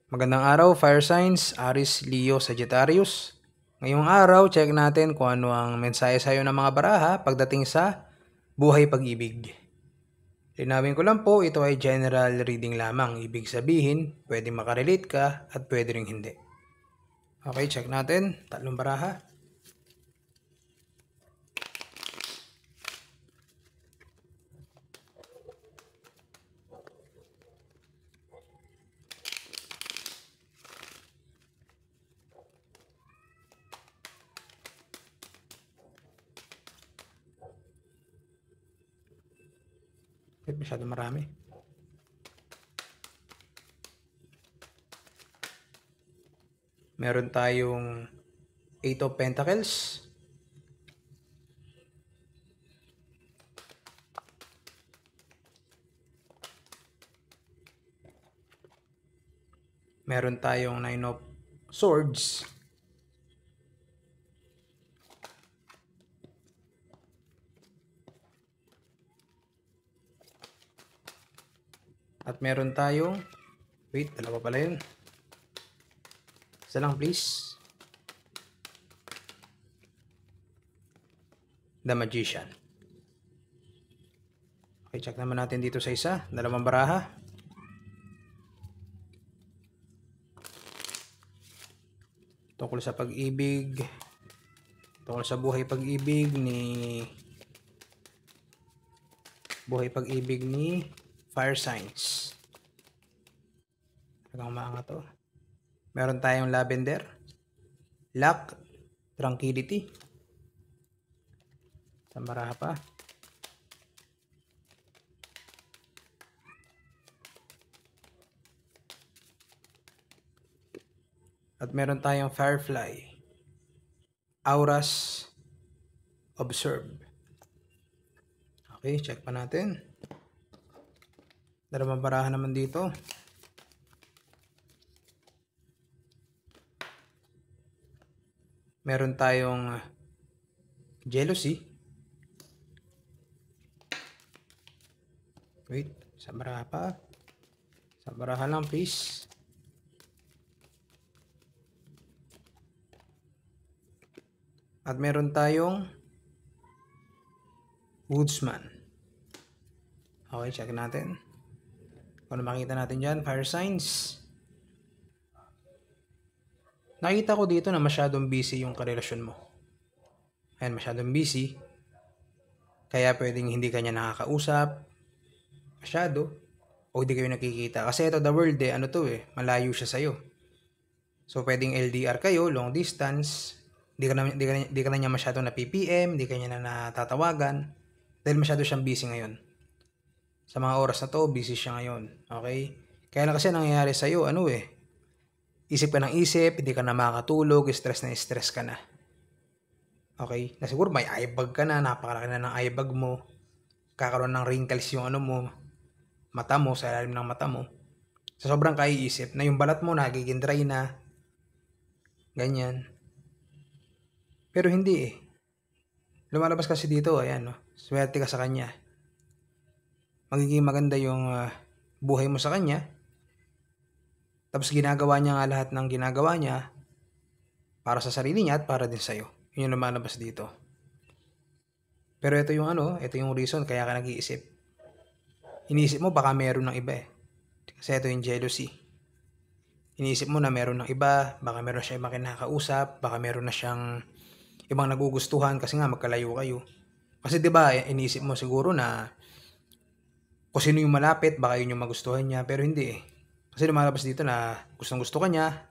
Magandang araw, Fire Signs, Aries, Leo, Sagittarius. Ngayong araw, check natin kung ano ang mensahe sa'yo ng mga baraha pagdating sa buhay pag-ibig. Linawin ko lang po, ito ay general reading lamang. Ibig sabihin, pwedeng makarelate ka at pwede rin hindi. Okay, check natin. Tatlong baraha. Masyado marami. Meron tayong 8 of Pentacles. Meron tayong 9 of Swords. At meron tayong, wait, dalawa pala yun. Isa lang please. The Magician. Okay, check naman natin dito sa isa. Dalawang baraha. Tungkol sa pag-ibig. Tungkol sa buhay pag-ibig ni Fire Signs. Talagang maangat to. Meron tayong Lavender, Luck, Tranquility. Sa baraha pa. At meron tayong Firefly, Auras, Observe. Okay, check pa natin. Dalawang baraha naman dito. Meron tayong Jealousy. Wait, sa baraha pa. Sa baraha lang please. At meron tayong Woodsman. Okay, check natin. Kung ano makita natin dyan, Fire Signs. Nakita ko dito na masyadong busy yung karelasyon mo. Ayan, masyadong busy. Kaya pwedeng hindi kanya nakakausap. Masyado. O hindi kayo nakikita. Kasi ito, the world ano to malayo siya sa'yo. So, pwedeng LDR kayo, long distance. Di ka na niya masyado na PPM, di ka niya na natatawagan. Dahil masyado siyang busy ngayon. Sa mga oras na to, busy siya ngayon. Okay? Kaya lang kasi nangyayari sa'yo, isip ka ng isip, hindi ka na makakatulog, stress na stress ka na. Okay? Na siguro may eye bag ka na, napakalaki na ng eye bag mo. Kakaroon ng wrinkles yung mata mo, sa ilalim ng mata mo. Sa sobrang kaiisip, na yung balat mo nagiging dry na. Ganyan. Pero hindi Lumalabas kasi dito, ayan, swerte ka sa kanya. Magiging maganda yung buhay mo sa kanya. Tapos ginagawa niya nga lahat ng ginagawa niya para sa sarili niya at para din sa'yo. Yun yung lumalabas dito. Pero ito yung reason kaya ka nag-iisip. Iniisip mo baka meron ng iba Kasi ito yung jealousy. Iniisip mo na meron ng iba, baka meron siya ibang kinakausap, baka meron na siyang ibang nagugustuhan kasi nga magkalayo kayo. Kasi 'di ba, iniisip mo siguro na kung sino yung malapit, baka yun yung magustuhan niya, pero hindi Kasi lumalabas dito na gustong-gusto ka niya,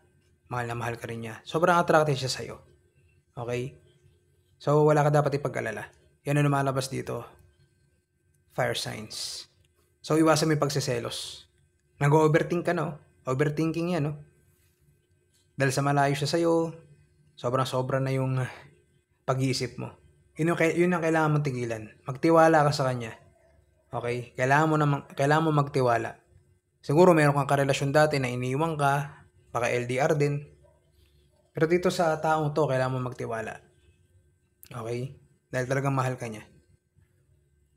mahal na mahal ka rin niya. Sobrang attractive siya sa'yo. Okay? So, wala ka dapat ipag-alala. Yan ang lumalabas dito. Fire Signs. So, iwasan mo yung pagseselos. Nag-overthink ka, no? Overthinking yan, no? Dahil sa malayo siya sa'yo, sobrang-sobra na yung pag-iisip mo. Yun ang kailangan mong tigilan. Magtiwala ka sa kanya. Okay? Kailangan mo magtiwala. Siguro meron kang karelasyon dati na iniiwan ka, baka LDR din. Pero dito sa taong to, kailangan mo magtiwala. Okay? Dahil talagang mahal ka niya.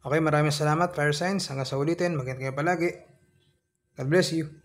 Okay, maraming salamat, Fire Signs. Hanggang sa ulitin, mag-ingat kayo palagi. God bless you.